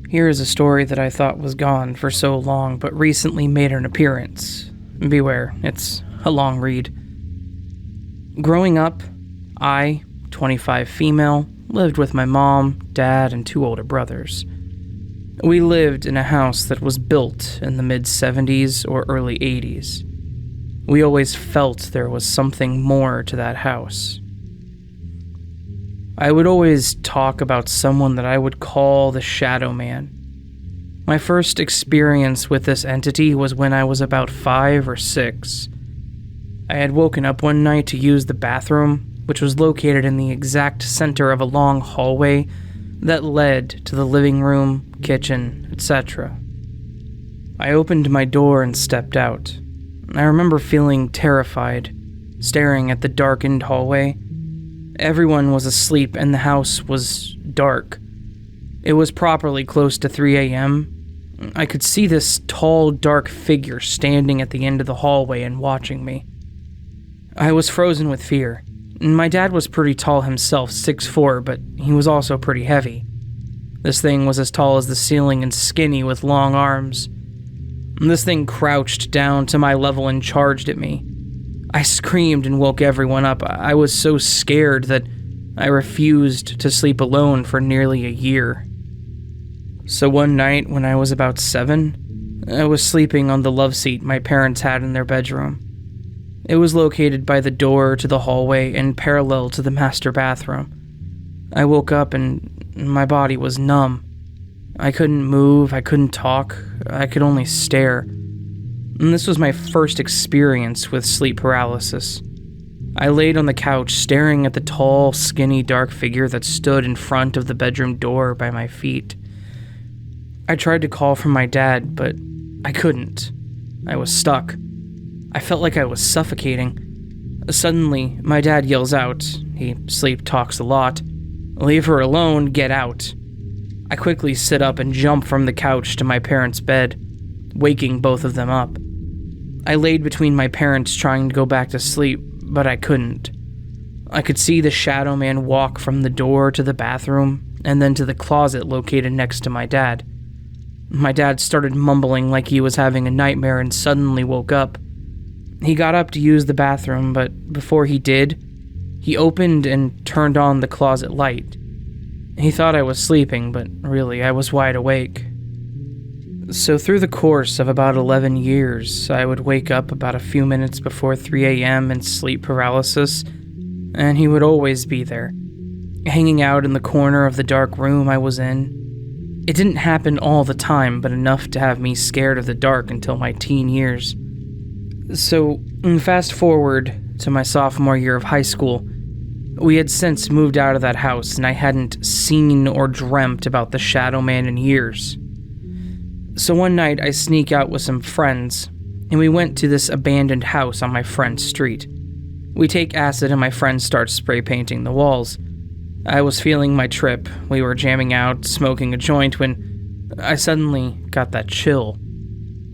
Here is a story that I thought was gone for so long, but recently made an appearance. Beware, it's a long read. Growing up, I, 25 female, lived with my mom, dad, and 2 older brothers. We lived in a house that was built in the mid-70s or early 80s. We always felt there was something more to that house. I would always talk about someone that I would call the Shadow Man. My first experience with this entity was when I was about 5 or 6. I had woken up one night to use the bathroom, which was located in the exact center of a long hallway that led to the living room, kitchen, etc. I opened my door and stepped out. I remember feeling terrified, staring at the darkened hallway. Everyone was asleep and the house was dark. It was properly close to 3 a.m. I could see this tall, dark figure standing at the end of the hallway and watching me. I was frozen with fear. My dad was pretty tall himself, 6'4", but he was also pretty heavy. This thing was as tall as the ceiling and skinny with long arms. This thing crouched down to my level and charged at me. I screamed and woke everyone up. I was so scared that I refused to sleep alone for nearly a year. So one night when I was about 7, I was sleeping on the love seat my parents had in their bedroom. It was located by the door to the hallway and parallel to the master bathroom. I woke up and my body was numb. I couldn't move, I couldn't talk, I could only stare. And this was my first experience with sleep paralysis. I laid on the couch staring at the tall, skinny, dark figure that stood in front of the bedroom door by my feet. I tried to call for my dad, but I couldn't. I was stuck. I felt like I was suffocating. Suddenly, my dad yells out. He sleep talks a lot. "Leave her alone, get out." I quickly sit up and jump from the couch to my parents' bed, waking both of them up. I laid between my parents trying to go back to sleep, but I couldn't. I could see the Shadow Man walk from the door to the bathroom and then to the closet located next to my dad. My dad started mumbling like he was having a nightmare and suddenly woke up. He got up to use the bathroom, but before he did, he opened and turned on the closet light. He thought I was sleeping, but really I was wide awake. So through the course of about 11 years, I would wake up about a few minutes before 3 a.m. in sleep paralysis, and he would always be there, hanging out in the corner of the dark room I was in. It didn't happen all the time, but enough to have me scared of the dark until my teen years. So, fast forward to my sophomore year of high school. We had since moved out of that house, and I hadn't seen or dreamt about the Shadow Man in years. So one night, I sneak out with some friends, and we went to this abandoned house on my friend's street. We take acid, and my friend starts spray painting the walls. I was feeling my trip. We were jamming out, smoking a joint, when I suddenly got that chill.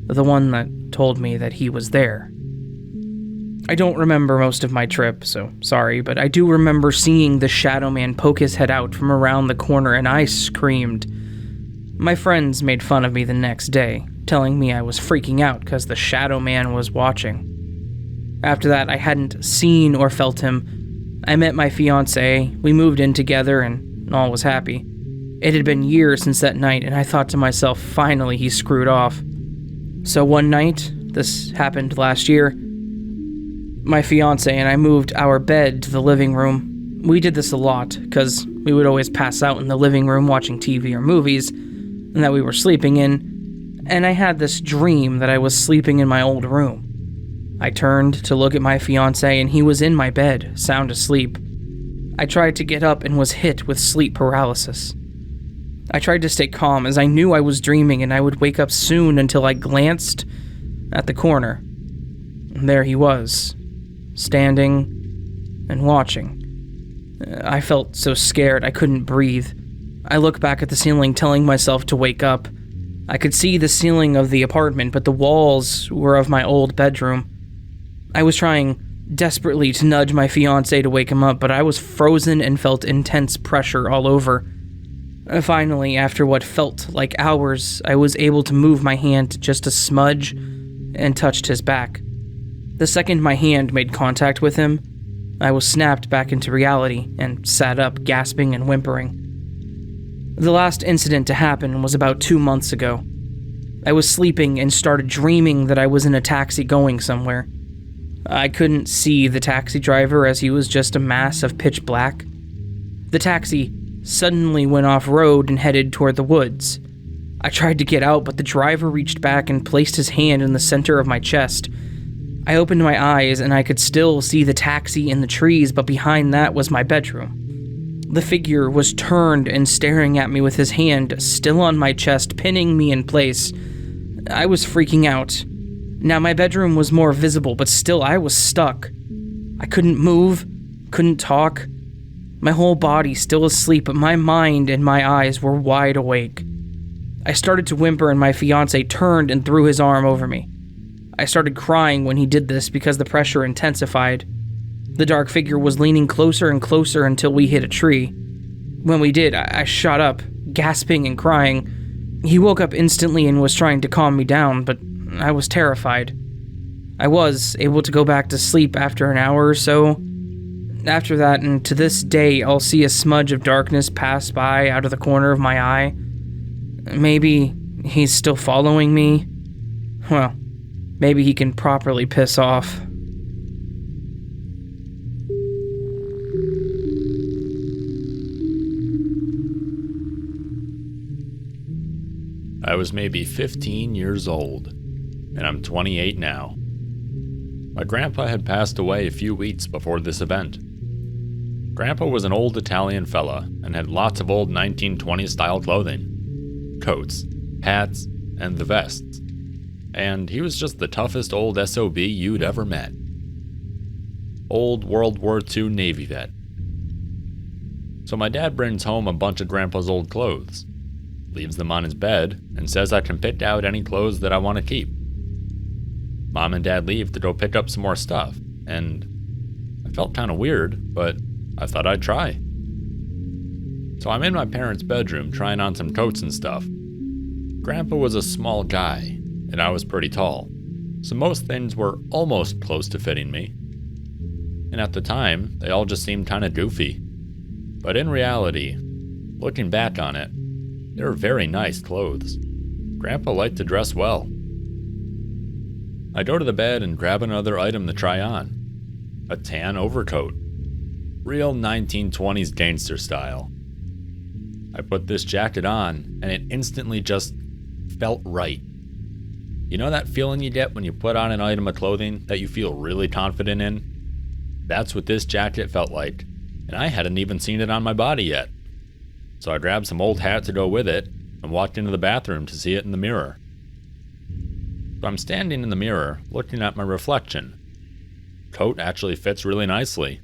The one that told me that he was there. I don't remember most of my trip, so sorry, but I do remember seeing the Shadow Man poke his head out from around the corner, and I screamed. My friends made fun of me the next day, telling me I was freaking out because the Shadow Man was watching. After that, I hadn't seen or felt him. I met my fiancée, we moved in together, and all was happy. It had been years since that night, and I thought to myself, finally he screwed off. So one night, this happened last year, my fiancé and I moved our bed to the living room. We did this a lot, because we would always pass out in the living room watching TV or movies, and that we were sleeping in, and I had this dream that I was sleeping in my old room. I turned to look at my fiancé, and he was in my bed, sound asleep. I tried to get up and was hit with sleep paralysis. I tried to stay calm as I knew I was dreaming and I would wake up soon until I glanced at the corner. And there he was, standing and watching. I felt so scared I couldn't breathe. I looked back at the ceiling, telling myself to wake up. I could see the ceiling of the apartment, but the walls were of my old bedroom. I was trying desperately to nudge my fiancé to wake him up, but I was frozen and felt intense pressure all over. Finally, after what felt like hours, I was able to move my hand just a smudge and touched his back. The second my hand made contact with him, I was snapped back into reality and sat up, gasping and whimpering. The last incident to happen was about 2 months ago. I was sleeping and started dreaming that I was in a taxi going somewhere. I couldn't see the taxi driver as he was just a mass of pitch black. The taxi suddenly went off-road and headed toward the woods. I tried to get out, but the driver reached back and placed his hand in the center of my chest. I opened my eyes and I could still see the taxi in the trees, but behind that was my bedroom. The figure was turned and staring at me with his hand still on my chest, pinning me in place. I was freaking out. Now my bedroom was more visible, but still I was stuck. I couldn't move, couldn't talk. My whole body still asleep, but my mind and my eyes were wide awake. I started to whimper and my fiancé turned and threw his arm over me. I started crying when he did this because the pressure intensified. The dark figure was leaning closer and closer until we hit a tree. When we did, I shot up, gasping and crying. He woke up instantly and was trying to calm me down, but I was terrified. I was able to go back to sleep after an hour or so. After that, and to this day, I'll see a smudge of darkness pass by out of the corner of my eye. Maybe he's still following me. Well, maybe he can properly piss off. I was maybe 15 years old, and I'm 28 now. My grandpa had passed away a few weeks before this event. Grandpa was an old Italian fella and had lots of old 1920s style clothing. Coats, hats, and the vests. And he was just the toughest old SOB you'd ever met. Old World War II Navy vet. So my dad brings home a bunch of Grandpa's old clothes, leaves them on his bed, and says I can pick out any clothes that I want to keep. Mom and Dad leave to go pick up some more stuff, and I felt kind of weird, but I thought I'd try. So I'm in my parents' bedroom trying on some coats and stuff. Grandpa was a small guy, and I was pretty tall, so most things were almost close to fitting me. And at the time, they all just seemed kind of goofy. But in reality, looking back on it, they were very nice clothes. Grandpa liked to dress well. I go to the bed and grab another item to try on. A tan overcoat. Real 1920s gangster style. I put this jacket on, and it instantly just felt right. You know that feeling you get when you put on an item of clothing that you feel really confident in? That's what this jacket felt like, and I hadn't even seen it on my body yet. So I grabbed some old hat to go with it, and walked into the bathroom to see it in the mirror. So I'm standing in the mirror, looking at my reflection. Coat actually fits really nicely.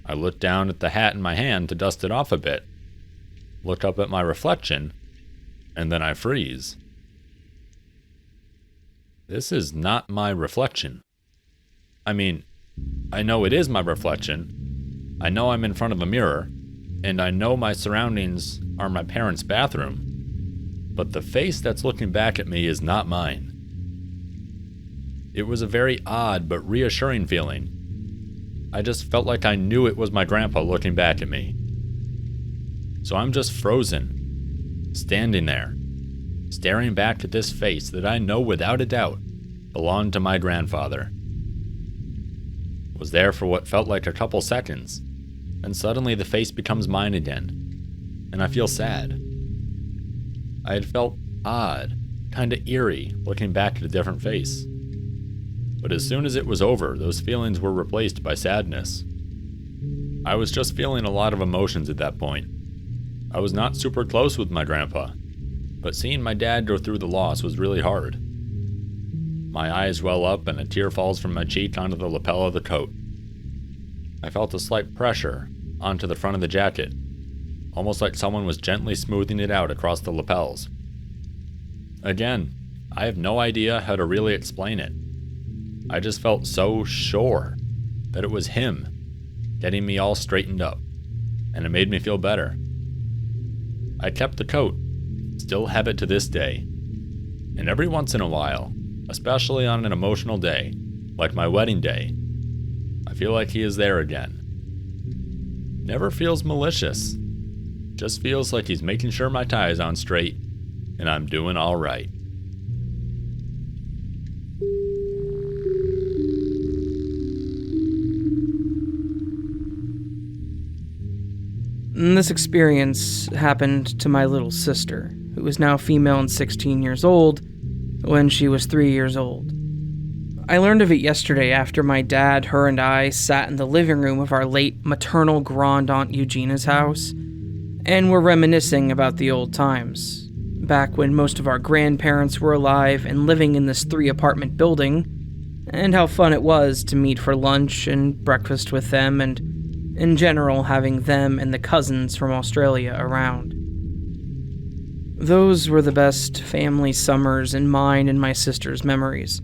I look down at the hat in my hand to dust it off a bit, look up at my reflection, and then I freeze. This is not my reflection. I mean, I know it is my reflection. I know I'm in front of a mirror, and I know my surroundings are my parents' bathroom. But the face that's looking back at me is not mine. It was a very odd but reassuring feeling. I just felt like I knew it was my grandpa looking back at me. So I'm just frozen, standing there, staring back at this face that I know without a doubt belonged to my grandfather. Was there for what felt like a couple seconds, and suddenly the face becomes mine again, and I feel sad. I had felt odd, kinda eerie, looking back at a different face. But as soon as it was over, those feelings were replaced by sadness. I was just feeling a lot of emotions at that point. I was not super close with my grandpa, but seeing my dad go through the loss was really hard. My eyes well up and a tear falls from my cheek onto the lapel of the coat. I felt a slight pressure onto the front of the jacket, almost like someone was gently smoothing it out across the lapels. Again, I have no idea how to really explain it. I just felt so sure that it was him getting me all straightened up, and it made me feel better. I kept the coat, still have it to this day. And every once in a while, especially on an emotional day, like my wedding day, I feel like he is there again. Never feels malicious, just feels like he's making sure my tie is on straight, and I'm doing all right. This experience happened to my little sister, who is now female and 16 years old, when she was 3 years old. I learned of it yesterday after my dad, her, and I sat in the living room of our late maternal grand-aunt Eugenia's house, and were reminiscing about the old times, back when most of our grandparents were alive and living in this 3-apartment building, and how fun it was to meet for lunch and breakfast with them, and in general having them and the cousins from Australia around. Those were the best family summers in mine and my sister's memories,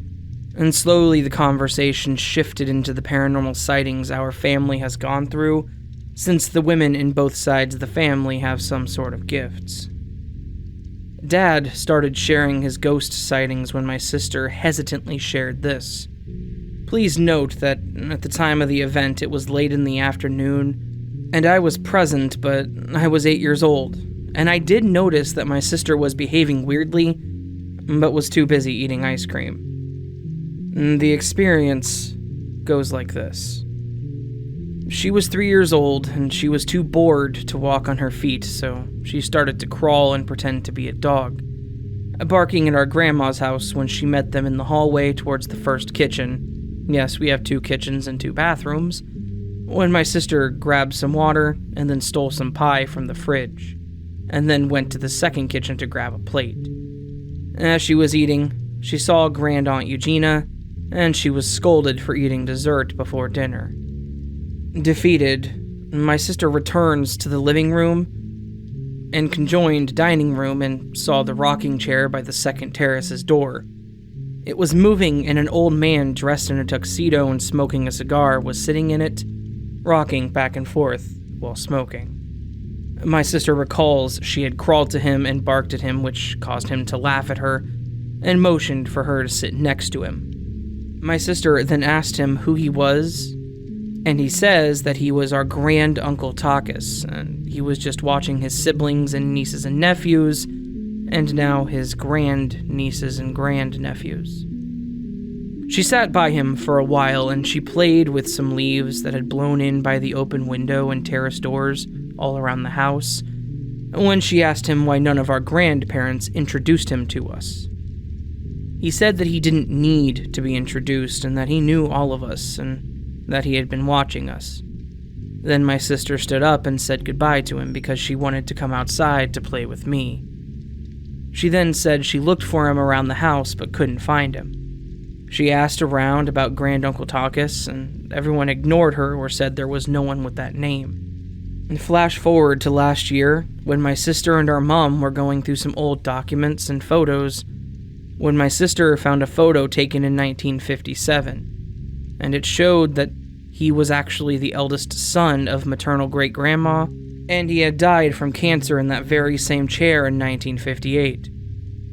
and slowly the conversation shifted into the paranormal sightings our family has gone through, since the women in both sides of the family have some sort of gifts. Dad started sharing his ghost sightings when my sister hesitantly shared this. Please note that at the time of the event it was late in the afternoon, and I was present, but I was 8 years old, and I did notice that my sister was behaving weirdly, but was too busy eating ice cream. The experience goes like this. She was 3 years old, and she was too bored to walk on her feet, so she started to crawl and pretend to be a dog, barking at our grandma's house when she met them in the hallway towards the first kitchen. Yes, we have 2 kitchens and 2 bathrooms, when my sister grabbed some water and then stole some pie from the fridge, and then went to the second kitchen to grab a plate. As she was eating, she saw Grand-Aunt Eugenia, and she was scolded for eating dessert before dinner. Defeated, my sister returns to the living room and conjoined dining room and saw the rocking chair by the second terrace's door. It was moving, and an old man dressed in a tuxedo and smoking a cigar was sitting in it, rocking back and forth while smoking. My sister recalls she had crawled to him and barked at him, which caused him to laugh at her, and motioned for her to sit next to him. My sister then asked him who he was, and he says that he was our grand Uncle Takis, and he was just watching his siblings and nieces and nephews, and now his grand-nieces and grand-nephews. She sat by him for a while, and she played with some leaves that had blown in by the open window and terrace doors all around the house, when she asked him why none of our grandparents introduced him to us. He said that he didn't need to be introduced, and that he knew all of us, and that he had been watching us. Then my sister stood up and said goodbye to him because she wanted to come outside to play with me. She then said she looked for him around the house but couldn't find him. She asked around about Grand Uncle Takis, and everyone ignored her or said there was no one with that name. And flash forward to last year, when my sister and our mom were going through some old documents and photos, when my sister found a photo taken in 1957, and it showed that he was actually the eldest son of maternal great-grandma, and he had died from cancer in that very same chair in 1958.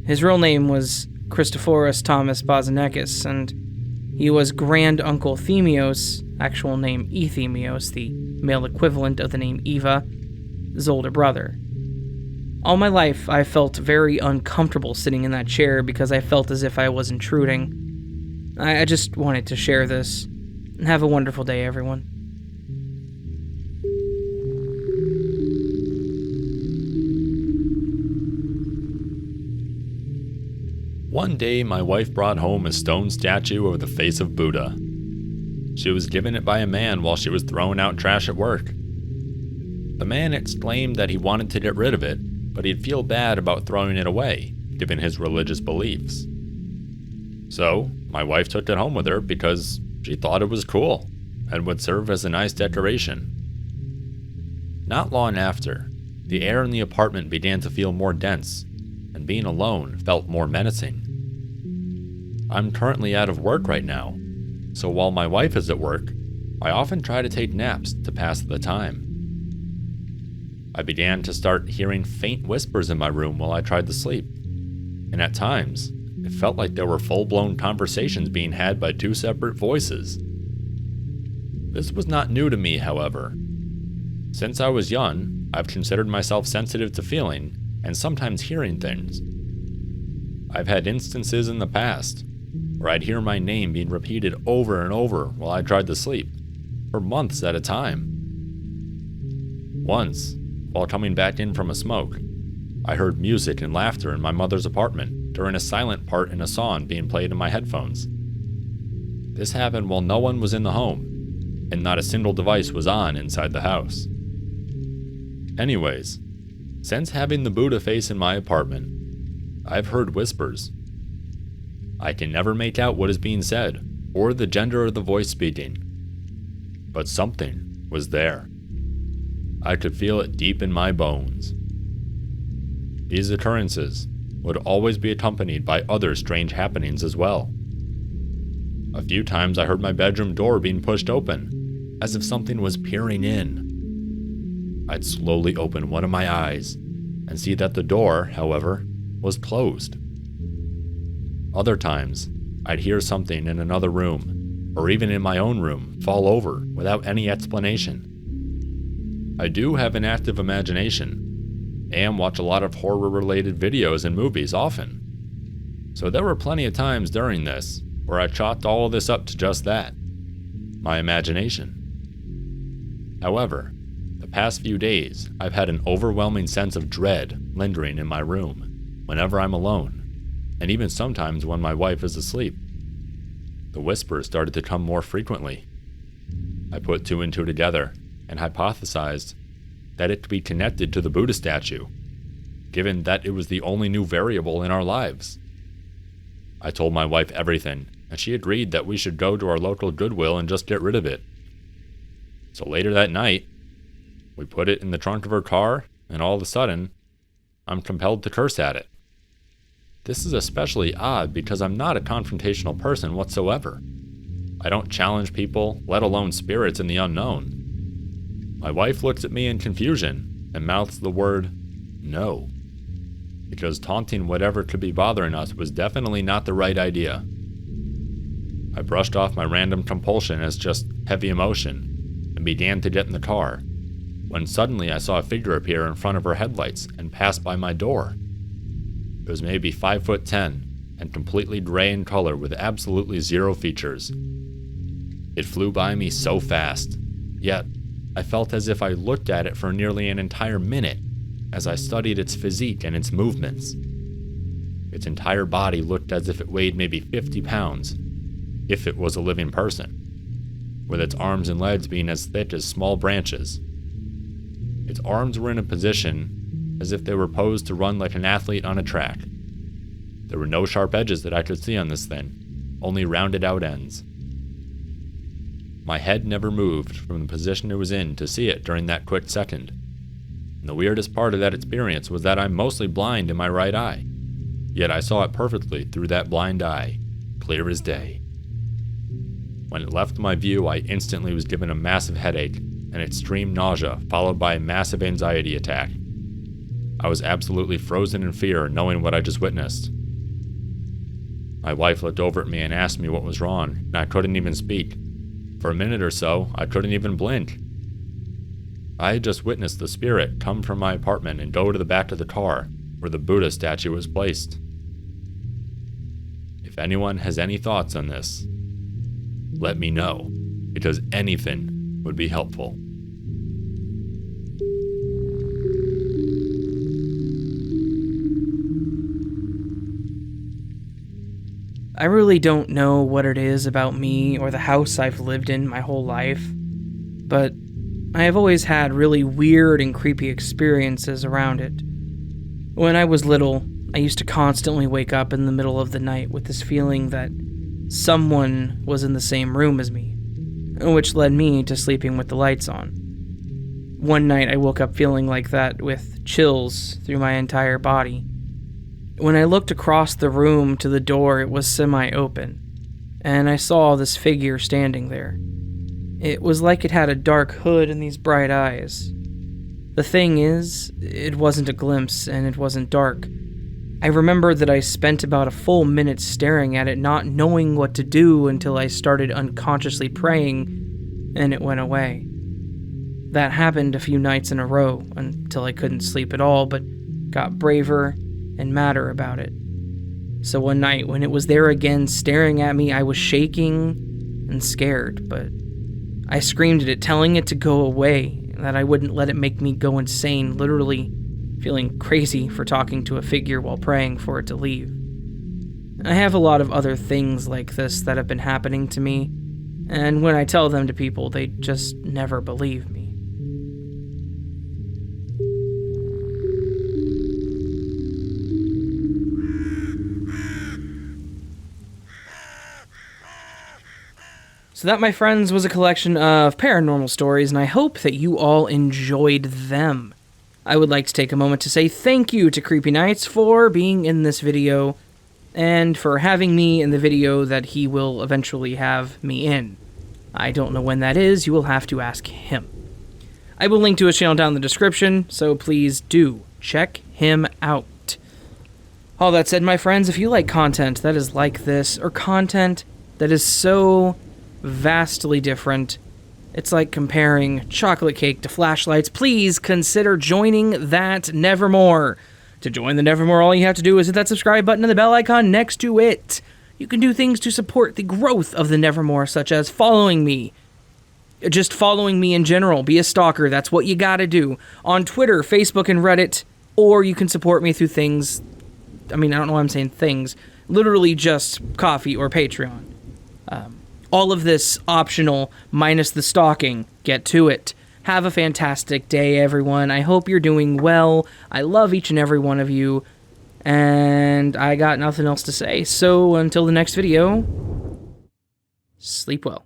His real name was Christophoros Thomas Bazanekis, and he was Grand Uncle Themios, actual name Ethemios, the male equivalent of the name Eva,'s older brother. All my life, I felt very uncomfortable sitting in that chair because I felt as if I was intruding. I just wanted to share this. Have a wonderful day, everyone. One day, my wife brought home a stone statue of the face of Buddha. She was given it by a man while she was throwing out trash at work. The man exclaimed that he wanted to get rid of it, but he'd feel bad about throwing it away, given his religious beliefs. So, my wife took it home with her because she thought it was cool and would serve as a nice decoration. Not long after, the air in the apartment began to feel more dense, and being alone felt more menacing. I'm currently out of work right now, so while my wife is at work, I often try to take naps to pass the time. I began to start hearing faint whispers in my room while I tried to sleep, and at times, it felt like there were full-blown conversations being had by two separate voices. This was not new to me, however. Since I was young, I've considered myself sensitive to feeling and sometimes hearing things. I've had instances in the past where I'd hear my name being repeated over and over while I tried to sleep, for months at a time. Once, while coming back in from a smoke, I heard music and laughter in my mother's apartment during a silent part in a song being played in my headphones. This happened while no one was in the home, and not a single device was on inside the house. Anyways, since having the Buddha face in my apartment, I've heard whispers. I can never make out what is being said, or the gender of the voice speaking, but something was there. I could feel it deep in my bones. These occurrences would always be accompanied by other strange happenings as well. A few times I heard my bedroom door being pushed open, as if something was peering in. I'd slowly open one of my eyes and see that the door, however, was closed. Other times, I'd hear something in another room, or even in my own room, fall over without any explanation. I do have an active imagination, and watch a lot of horror-related videos and movies often. So there were plenty of times during this where I chalked all of this up to just that, my imagination. However, the past few days, I've had an overwhelming sense of dread lingering in my room whenever I'm alone, and even sometimes when my wife is asleep. The whispers started to come more frequently. I put two and two together and hypothesized that it could be connected to the Buddha statue, given that it was the only new variable in our lives. I told my wife everything, and she agreed that we should go to our local Goodwill and just get rid of it. So later that night, we put it in the trunk of her car, and all of a sudden, I'm compelled to curse at it. This is especially odd because I'm not a confrontational person whatsoever. I don't challenge people, let alone spirits in the unknown. My wife looks at me in confusion and mouths the word, "No," because taunting whatever could be bothering us was definitely not the right idea. I brushed off my random compulsion as just heavy emotion and began to get in the car, when suddenly I saw a figure appear in front of her headlights and pass by my door. It was maybe 5'10" and completely gray in color with absolutely zero features. It flew by me so fast, yet I felt as if I looked at it for nearly an entire minute as I studied its physique and its movements. Its entire body looked as if it weighed maybe 50 pounds, if it was a living person, with its arms and legs being as thick as small branches. Its arms were in a position as if they were posed to run like an athlete on a track. There were no sharp edges that I could see on this thing, only rounded out ends. My head never moved from the position it was in to see it during that quick second. And the weirdest part of that experience was that I'm mostly blind in my right eye, yet I saw it perfectly through that blind eye, clear as day. When it left my view, I instantly was given a massive headache and extreme nausea, followed by a massive anxiety attack. I was absolutely frozen in fear knowing what I just witnessed. My wife looked over at me and asked me what was wrong, and I couldn't even speak. For a minute or so, I couldn't even blink. I had just witnessed the spirit come from my apartment and go to the back of the car where the Buddha statue was placed. If anyone has any thoughts on this, let me know, because anything would be helpful. I really don't know what it is about me or the house I've lived in my whole life, but I have always had really weird and creepy experiences around it. When I was little, I used to constantly wake up in the middle of the night with this feeling that someone was in the same room as me, which led me to sleeping with the lights on. One night I woke up feeling like that with chills through my entire body. When I looked across the room to the door, it was semi-open, and I saw this figure standing there. It was like it had a dark hood and these bright eyes. The thing is, it wasn't a glimpse, and it wasn't dark. I remember that I spent about a full minute staring at it, not knowing what to do until I started unconsciously praying, and it went away. That happened a few nights in a row, until I couldn't sleep at all, but got braver and madder about it. So one night, when it was there again staring at me, I was shaking and scared, but I screamed at it, telling it to go away, that I wouldn't let it make me go insane, literally feeling crazy for talking to a figure while praying for it to leave. I have a lot of other things like this that have been happening to me, and when I tell them to people, they just never believe me. So that, my friends, was a collection of paranormal stories, and I hope that you all enjoyed them. I would like to take a moment to say thank you to CreepyNights for being in this video, and for having me in the video that he will eventually have me in. I don't know when that is, you will have to ask him. I will link to his channel down in the description, so please do check him out. All that said, my friends, if you like content that is like this, or content that is so vastly different, it's like comparing chocolate cake to flashlights, please consider joining that Nevermore. To join the Nevermore, all you have to do is hit that subscribe button and the bell icon next to it. You can do things to support the growth of the Nevermore, such as following me. Just following me in general. Be a stalker. That's what you gotta do. On Twitter, Facebook, and Reddit. Or you can support me through things. I don't know why I'm saying things. Literally just Coffee or Patreon. All of this optional, minus the stalking. Get to it. Have a fantastic day, everyone. I hope you're doing well. I love each and every one of you. And I got nothing else to say. So until the next video, sleep well.